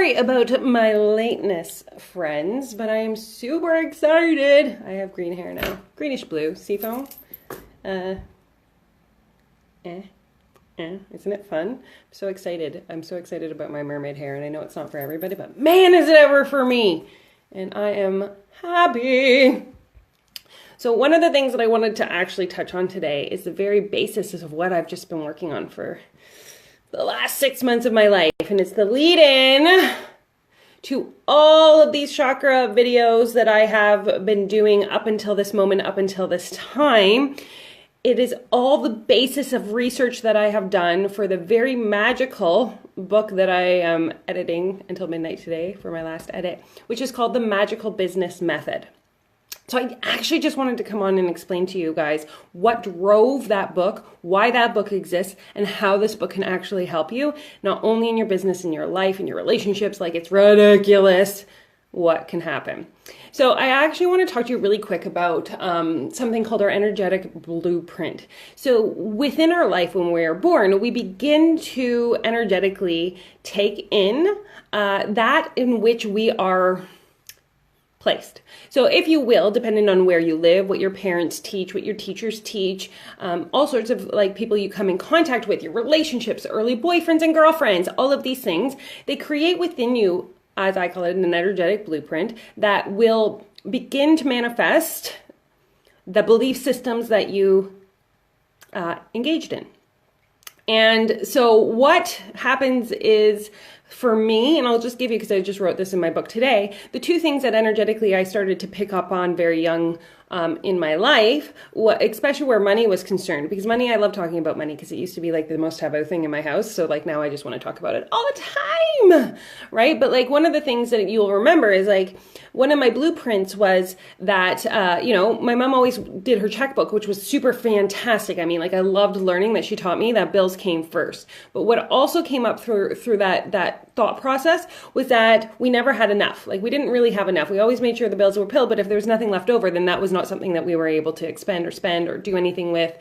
sorry about my lateness, friends, but I am super excited. I have green hair now. Greenish blue, seafoam. Isn't it fun? I'm so excited. I'm so excited about my mermaid hair, and I know it's not for everybody, but man, is it ever for me. And I am happy. So one of the things that I wanted to actually touch on today is the very basis of what I've just been working on for the last 6 months of my life. And it's the lead-in to all of these chakra videos that I have been doing up until this moment, up until this time. It is all the basis of research that I have done for the very magical book that I am editing until midnight today for my last edit, which is called The Magical Business Method. So I actually just wanted to come on and explain to you guys what drove that book, why that book exists, and how this book can actually help you, not only in your business, in your life, in your relationships. Like, it's ridiculous what can happen. So I actually want to talk to you really quick about something called our energetic blueprint. So within our life, when we are born, we begin to energetically take in that in which we are placed. So if you will, depending on where you live, what your parents teach, what your teachers teach, all sorts of like people you come in contact with, your relationships, early boyfriends and girlfriends, all of these things, they create within you, as I call it, an energetic blueprint that will begin to manifest the belief systems that you engaged in. And so what happens is, for me, and I'll just give you, because I just wrote this in my book today, the two things that energetically I started to pick up on very young in my life, especially where money was concerned. Because money, I love talking about money because it used to be like the most taboo thing in my house. So like now I just want to talk about it all the time, right? But like one of the things that you'll remember is like one of my blueprints was that, my mom always did her checkbook, which was super fantastic. I mean, like I loved learning that she taught me that bills came first. But what also came up through that thought process was that we never had enough. Like we didn't really have enough. We always made sure the bills were paid, but if there was nothing left over, then that was not something that we were able to expend or spend or do anything with.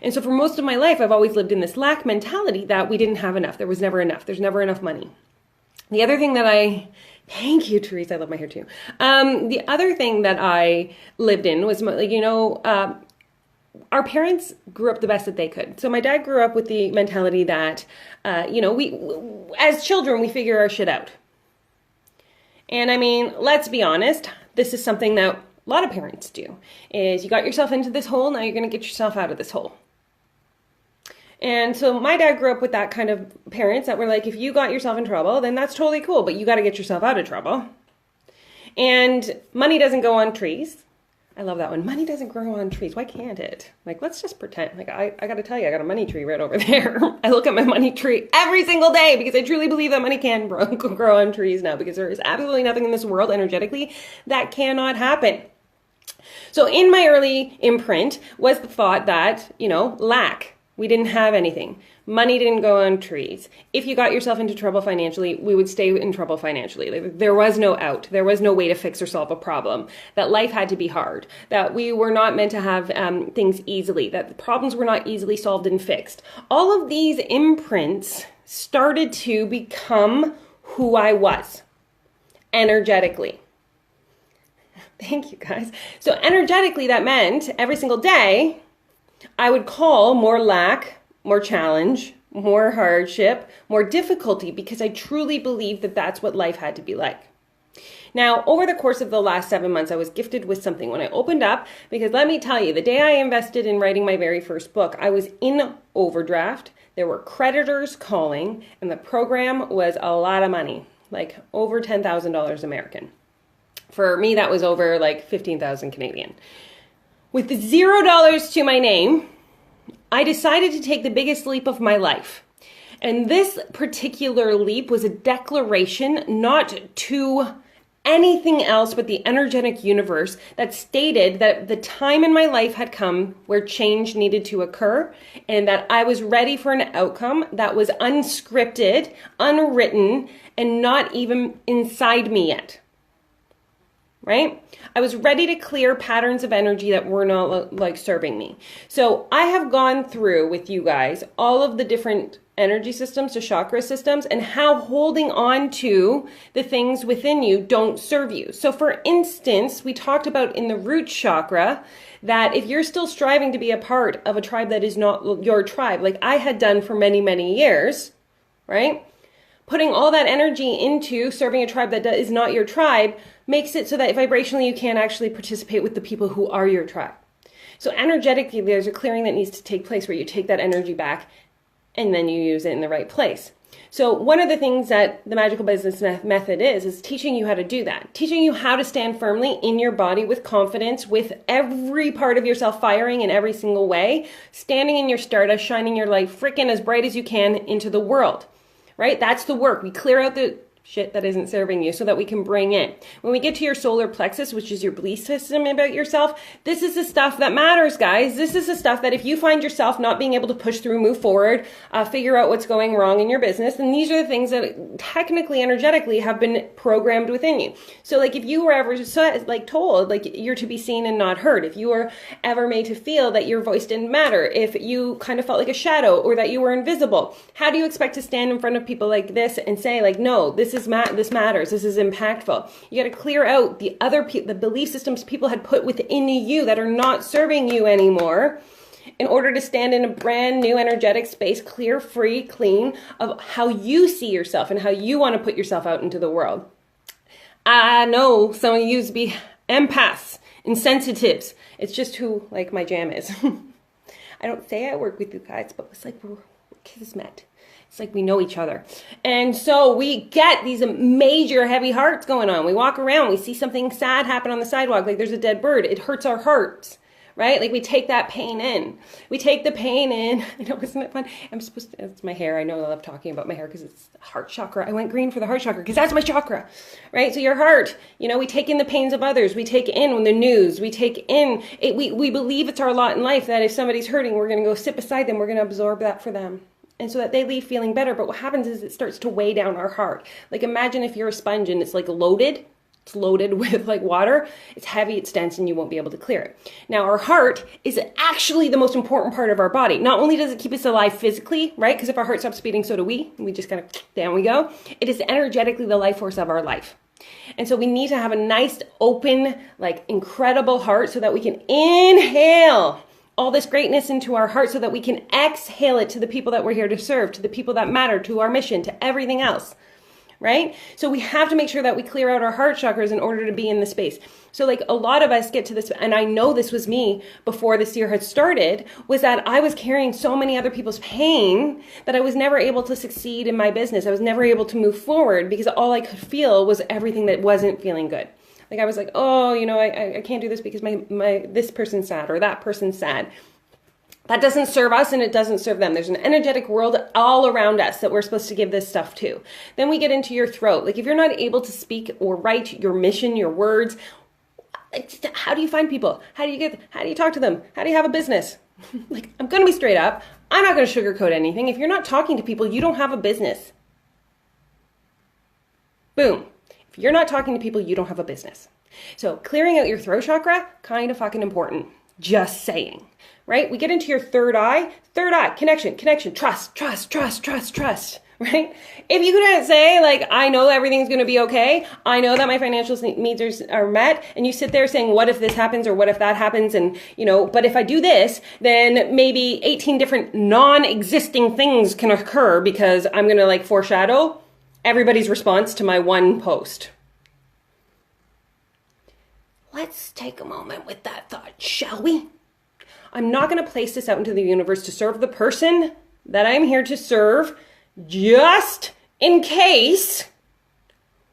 And so for most of my life, I've always lived in this lack mentality that we didn't have enough. There was never enough. There's never enough money. The other thing that thank you, Teresa, I love my hair too. The other thing that I lived in was like, our parents grew up the best that they could. So my dad grew up with the mentality that, we, as children, we figure our shit out. And I mean, let's be honest, this is something that a lot of parents do, is you got yourself into this hole, now you're going to get yourself out of this hole. And so my dad grew up with that kind of parents that were like, if you got yourself in trouble, then that's totally cool, but you got to get yourself out of trouble. And money doesn't go on trees. I love that one. Money doesn't grow on trees. Why can't it? Like, let's just pretend. Like, I got to tell you, I got a money tree right over there. I look at my money tree every single day because I truly believe that money can grow on trees now, because there is absolutely nothing in this world energetically that cannot happen. So in my early imprint was the thought that, lack. We didn't have anything. Money didn't go on trees. If you got yourself into trouble financially, we would stay in trouble financially. Like, there was no out. There was no way to fix or solve a problem. That life had to be hard. That we were not meant to have things easily. That the problems were not easily solved and fixed. All of these imprints started to become who I was energetically. Thank you, guys. So energetically, that meant every single day, I would call more lack, more challenge, more hardship, more difficulty, because I truly believed that that's what life had to be like. Now, over the course of the last 7 months, I was gifted with something when I opened up, because let me tell you, the day I invested in writing my very first book, I was in overdraft. There were creditors calling, and the program was a lot of money, like over $10,000 American. For me, that was over like 15,000 Canadian. With $0 to my name, I decided to take the biggest leap of my life. And this particular leap was a declaration not to anything else but the energetic universe that stated that the time in my life had come where change needed to occur, and that I was ready for an outcome that was unscripted, unwritten, and not even inside me yet. right? I was ready to clear patterns of energy that were not like serving me. So I have gone through with you guys all of the different energy systems, the chakra systems, and how holding on to the things within you don't serve you. So for instance, we talked about in the root chakra that if you're still striving to be a part of a tribe that is not your tribe, like I had done for many, many years, right? Putting all that energy into serving a tribe that is not your tribe makes it so that vibrationally you can't actually participate with the people who are your tribe. So energetically, there's a clearing that needs to take place where you take that energy back and then you use it in the right place. So one of the things that the magical business method is teaching you how to do that, teaching you how to stand firmly in your body with confidence, with every part of yourself firing in every single way, standing in your stardust, shining your light freaking as bright as you can into the world, right? That's the work. We clear out the shit that isn't serving you so that we can bring in. When we get to your solar plexus, which is your belief system about yourself, this is the stuff that matters, guys. This is the stuff that if you find yourself not being able to push through, move forward, figure out what's going wrong in your business, then these are the things that technically, energetically have been programmed within you. So like if you were ever told like you're to be seen and not heard, if you were ever made to feel that your voice didn't matter, if you kind of felt like a shadow or that you were invisible, how do you expect to stand in front of people like this and say like, no, this matters, this is impactful? You got to clear out the the belief systems people had put within you that are not serving you anymore in order to stand in a brand new energetic space, clear, free, clean, of how you see yourself and how you want to put yourself out into the world. I know some of you used to be empaths and sensitives. It's just who like my jam is. I don't say I work with you guys, but it's like we're kismet. It's like we know each other. And so we get these major heavy hearts going on. We walk around, we see something sad happen on the sidewalk, like there's a dead bird. It hurts our hearts, right? Like we take that pain in. We take the pain in. I know, isn't it fun? It's my hair. I know I love talking about my hair because it's heart chakra. I went green for the heart chakra because that's my chakra, right? So your heart, we take in the pains of others. We take in the news. We take in it. We believe it's our lot in life that if somebody's hurting, we're going to go sit beside them. We're going to absorb that for them. And so that they leave feeling better. But what happens is it starts to weigh down our heart. Like imagine if you're a sponge and it's like loaded. It's loaded with like water. It's heavy, it's dense, and you won't be able to clear it. Now our heart is actually the most important part of our body. Not only does it keep us alive physically, right? Because if our heart stops beating, so do we. We just kind of, down we go. It is energetically the life force of our life. And so we need to have a nice, open, like incredible heart so that we can inhale all this greatness into our heart so that we can exhale it to the people that we're here to serve, to the people that matter, to our mission, to everything else, right? So we have to make sure that we clear out our heart chakras in order to be in the space. So like a lot of us get to this, and I know this was me before this year had started, was that I was carrying so many other people's pain that I was never able to succeed in my business. I was never able to move forward because all I could feel was everything that wasn't feeling good. Like I was like, oh, I can't do this because my this person's sad or that person's sad. That doesn't serve us and it doesn't serve them. There's an energetic world all around us that we're supposed to give this stuff to. Then we get into your throat. Like if you're not able to speak or write your mission, your words, how do you find people? How do you talk to them? How do you have a business? Like I'm going to be straight up. I'm not going to sugarcoat anything. If you're not talking to people, you don't have a business. Boom. If you're not talking to people, you don't have a business. So clearing out your throat chakra, kind of fucking important. Just saying, right? We get into your third eye, connection, trust, right? If you couldn't say like, I know everything's going to be okay. I know that my financial needs are met. And you sit there saying, what if this happens or what if that happens? And, but if I do this, then maybe 18 different non-existing things can occur because I'm going to like foreshadow everybody's response to my one post. Let's take a moment with that thought, shall we? I'm not going to place this out into the universe to serve the person that I'm here to serve, just in case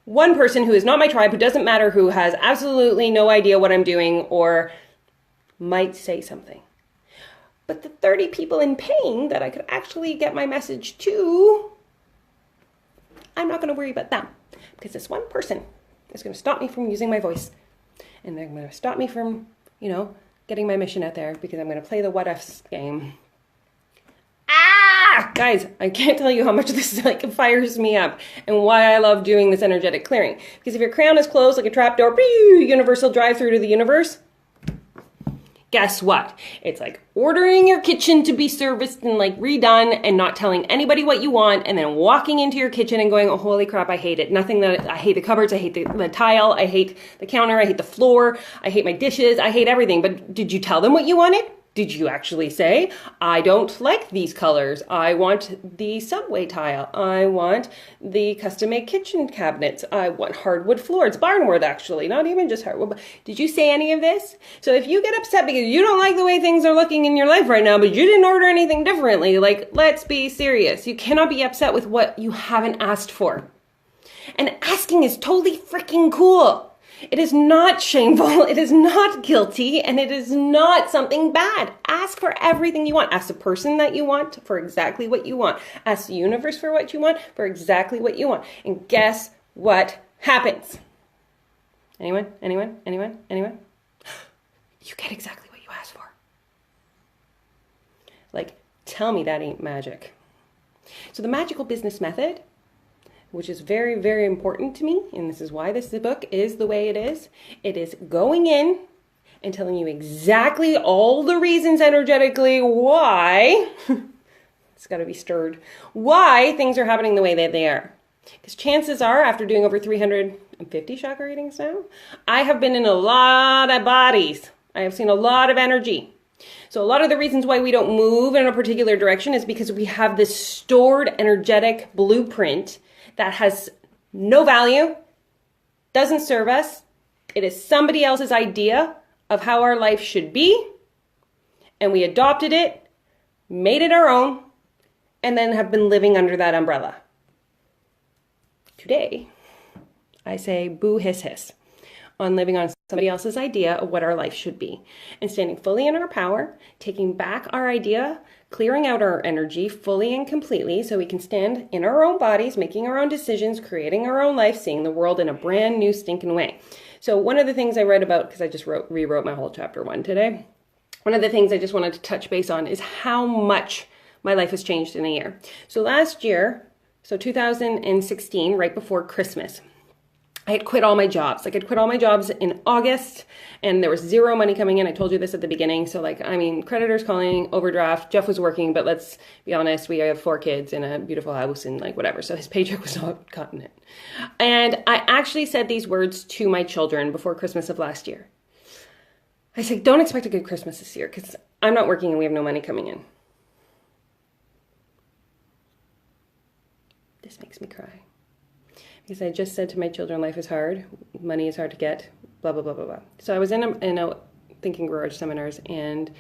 one person who is not my tribe, who doesn't matter, who has absolutely no idea what I'm doing or might say something. But the 30 people in pain that I could actually get my message to, I'm not going to worry about them because this one person is going to stop me from using my voice. And they're going to stop me from, getting my mission out there because I'm going to play the what ifs game. Guys, I can't tell you how much this like fires me up and why I love doing this energetic clearing. Because if your crown is closed like a trapdoor, universal drive through to the universe, guess what? It's like ordering your kitchen to be serviced and like redone and not telling anybody what you want and then walking into your kitchen and going, oh, holy crap, I hate it. I hate the cupboards. I hate the tile. I hate the counter. I hate the floor. I hate my dishes. I hate everything. But did you tell them what you wanted? Did you actually say, I don't like these colors. I want the subway tile. I want the custom-made kitchen cabinets. I want hardwood floors. Barnwood, actually, not even just hardwood. Did you say any of this? So if you get upset because you don't like the way things are looking in your life right now, but you didn't order anything differently, like, let's be serious. You cannot be upset with what you haven't asked for. And asking is totally freaking cool. It is not shameful, it is not guilty, and it is not something bad. Ask for everything you want. Ask the person that you want for exactly what you want. Ask the universe for what you want for exactly what you want. And guess what happens? Anyone? Anyone? Anyone? Anyone? You get exactly what you asked for. Like, tell me that ain't magic. So the magical business method, which is very, very important to me, and this is why this book is the way it is going in and telling you exactly all the reasons energetically why, it's got to be stirred, why things are happening the way that they are. Because chances are, after doing over 350 chakra readings now, I have been in a lot of bodies. I have seen a lot of energy. So a lot of the reasons why we don't move in a particular direction is because we have this stored energetic blueprint that has no value, doesn't serve us. It is somebody else's idea of how our life should be, and we adopted it, made it our own, and then have been living under that umbrella. Today, I say boo hiss hiss on living on somebody else's idea of what our life should be and standing fully in our power, taking back our idea, clearing out our energy fully and completely so we can stand in our own bodies, making our own decisions, creating our own life, seeing the world in a brand new stinking way. So one of the things I read about, because I just rewrote my whole chapter 1 today, one of the things I just wanted to touch base on is how much my life has changed in a year. So last year, so 2016, right before Christmas, I had quit all my jobs. Like I'd quit all my jobs in August and there was zero money coming in. I told you this at the beginning. So like, I mean, creditors calling, overdraft, Jeff was working, but let's be honest, we have 4 kids and a beautiful house and like whatever. So his paycheck was not cutting it. And I actually said these words to my children before Christmas of last year. I said, don't expect a good Christmas this year because I'm not working and we have no money coming in. This makes me cry. Because I just said to my children, life is hard, money is hard to get, blah, blah, blah, blah, blah. So I was in a Thinking Garage seminars, and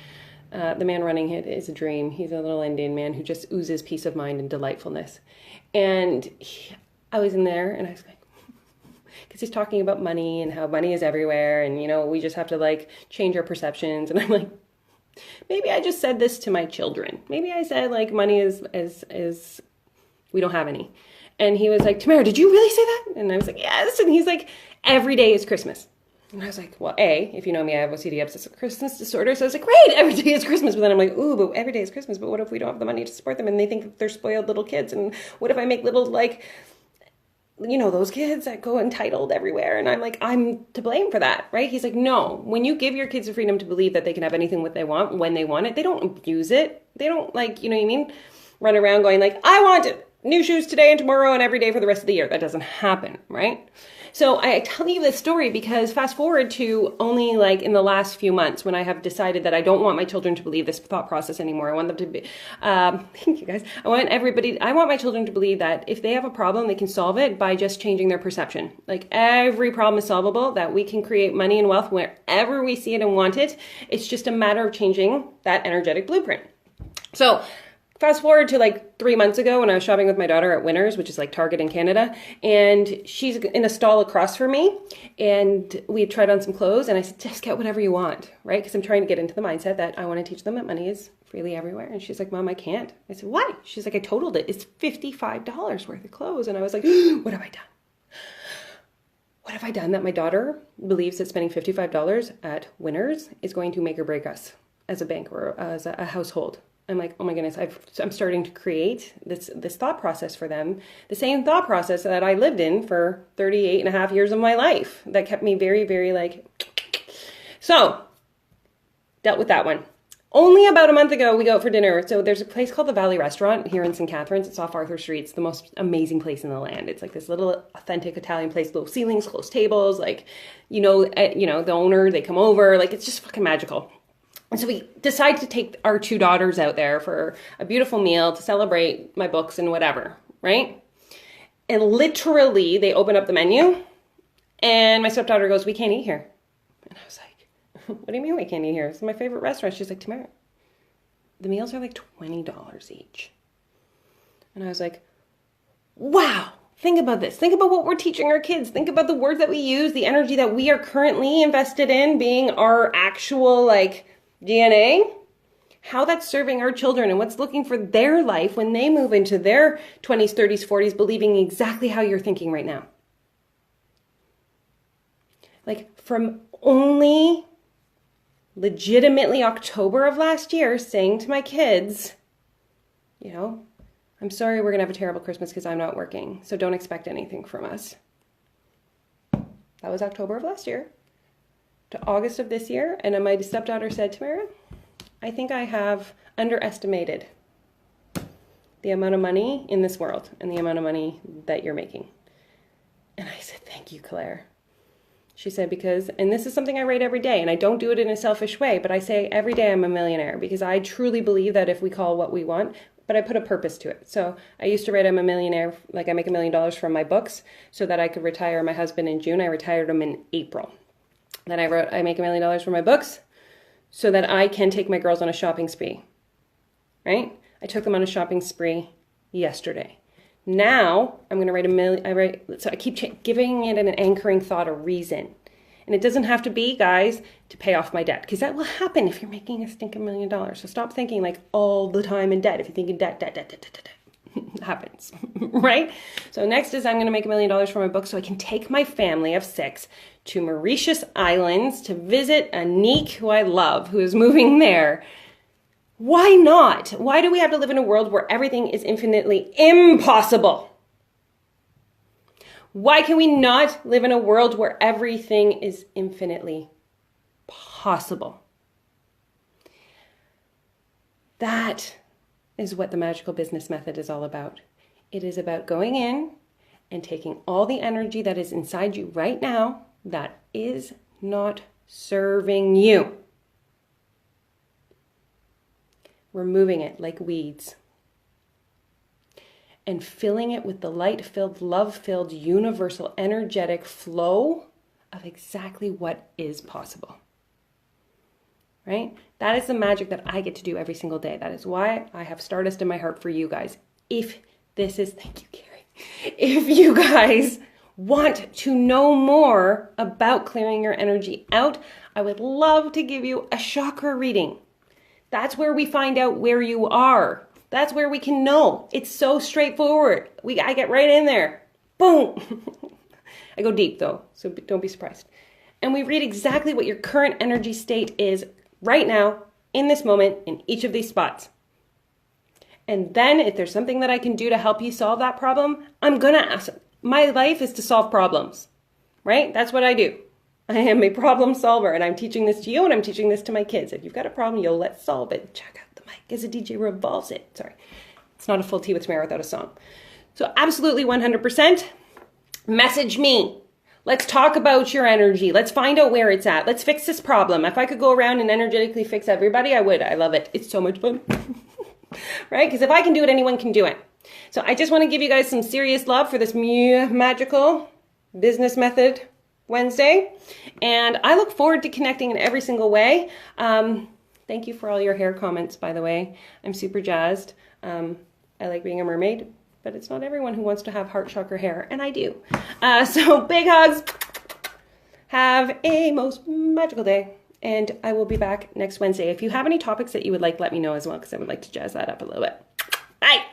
the man running it is a dream. He's a little Indian man who just oozes peace of mind and delightfulness. And I was in there, and I was like, because he's talking about money and how money is everywhere, and, you know, we just have to, like, change our perceptions. And I'm like, maybe I just said this to my children. Maybe I said, like, money is we don't have any. And he was like, Tamara, did you really say that? And I was like, yes. And he's like, every day is Christmas. And I was like, well, if you know me, I have OCD obsessive Christmas disorder. So I was like, great, every day is Christmas. But then I'm like, ooh, but every day is Christmas. But what if we don't have the money to support them? And they think that they're spoiled little kids. And what if I make little, like, you know, those kids that go entitled everywhere? And I'm like, I'm to blame for that, right? He's like, no, when you give your kids the freedom to believe that they can have anything what they want when they want it, they don't abuse it. They don't, like, you know what I mean? Run around going like, I want it. New shoes today and tomorrow and every day for the rest of the year. That doesn't happen, right? So I tell you this story because fast forward to only like in the last few months when I have decided that I don't want my children to believe this thought process anymore. I want them to be, thank you guys. I want my children to believe that if they have a problem, they can solve it by just changing their perception. Like every problem is solvable, that we can create money and wealth wherever we see it and want it. It's just a matter of changing that energetic blueprint. So fast forward to like 3 months ago when I was shopping with my daughter at Winners, which is like Target in Canada, and she's in a stall across from me, and we tried on some clothes, and I said, just get whatever you want, right? Because I'm trying to get into the mindset that I want to teach them that money is freely everywhere. And she's like, Mom, I can't. I said, why? She's like, I totaled it. It's $55 worth of clothes. And I was like, what have I done? What have I done that my daughter believes that spending $55 at Winners is going to make or break us as a bank or as a household? I'm like, oh my goodness, I'm starting to create this thought process for them. The same thought process that I lived in for 38 and a half years of my life that kept me very, very like, so dealt with that one. Only about a month ago, we go out for dinner. So there's a place called the Valley Restaurant here in St. Catharines. It's off Arthur Street. It's the most amazing place in the land. It's like this little authentic Italian place, low ceilings, close tables. Like, the owner, they come over. Like, it's just fucking magical. And so we decide to take our two daughters out there for a beautiful meal to celebrate my books and whatever, right? And literally, they open up the menu and my stepdaughter goes, "We can't eat here." And I was like, "What do you mean we can't eat here? It's my favorite restaurant." She's like, "Tamara, the meals are like $20 each." And I was like, wow, think about this. Think about what we're teaching our kids. Think about the words that we use, the energy that we are currently invested in being our actual like DNA, how that's serving our children and what's looking for their life when they move into their 20s, 30s, 40s, believing exactly how you're thinking right now. Like from only legitimately October of last year saying to my kids, "I'm sorry, we're going to have a terrible Christmas because I'm not working, so don't expect anything from us." That was October of last year to August of this year. And then my stepdaughter said, "Tamara, I think I have underestimated the amount of money in this world and the amount of money that you're making." And I said, "Thank you, Claire." She said, and this is something I write every day, and I don't do it in a selfish way, but I say every day I'm a millionaire because I truly believe that if we call what we want, but I put a purpose to it. So I used to write I'm a millionaire, like I make $1 million from my books so that I could retire my husband in June. I retired him in April. Then I wrote I make $1 million from my books so that I can take my girls on a shopping spree, right? I took them on a shopping spree yesterday. Now I'm going to write so I keep giving it an anchoring thought, a reason. And it doesn't have to be, guys, to pay off my debt, because that will happen if you're making a stinking $1 million. So stop thinking like all the time in debt. If you think in debt, it happens, right? So next is I'm going to make $1 million from my book so I can take my family of 6 to Mauritius Islands to visit Anique, who I love, who is moving there. Why not? Why do we have to live in a world where everything is infinitely impossible? Why can we not live in a world where everything is infinitely possible? That is what the magical business method is all about. It is about going in and taking all the energy that is inside you right now that is not serving you. Removing it like weeds and filling it with the light-filled, love-filled, universal, energetic flow of exactly what is possible, right? That is the magic that I get to do every single day. That is why I have Stardust in my heart for you guys. Thank you, Carrie. If you guys want to know more about clearing your energy out, I would love to give you a chakra reading. That's where we find out where you are. That's where we can know. It's so straightforward. I get right in there. Boom. I go deep though, so don't be surprised. And we read exactly what your current energy state is right now, in this moment, in each of these spots. And then if there's something that I can do to help you solve that problem, I'm going to ask. My life is to solve problems, right? That's what I do. I am a problem solver, and I'm teaching this to you, and I'm teaching this to my kids. If you've got a problem, let's solve it. Check out the mic as a DJ revolves it. Sorry, it's not a full tea with Tamara without a song. So absolutely 100%, message me. Let's talk about your energy. Let's find out where it's at. Let's fix this problem. If I could go around and energetically fix everybody, I would. I love it. It's so much fun, right? Because if I can do it, anyone can do it. So I just want to give you guys some serious love for this magical business method Wednesday, and I look forward to connecting in every single way. Thank you for all your hair comments, by the way. I'm super jazzed. I like being a mermaid, but it's not everyone who wants to have heart chakra hair, and I do. So big hugs. Have a most magical day, and I will be back next Wednesday. If you have any topics that you would like, let me know as well, because I would like to jazz that up a little bit. Bye.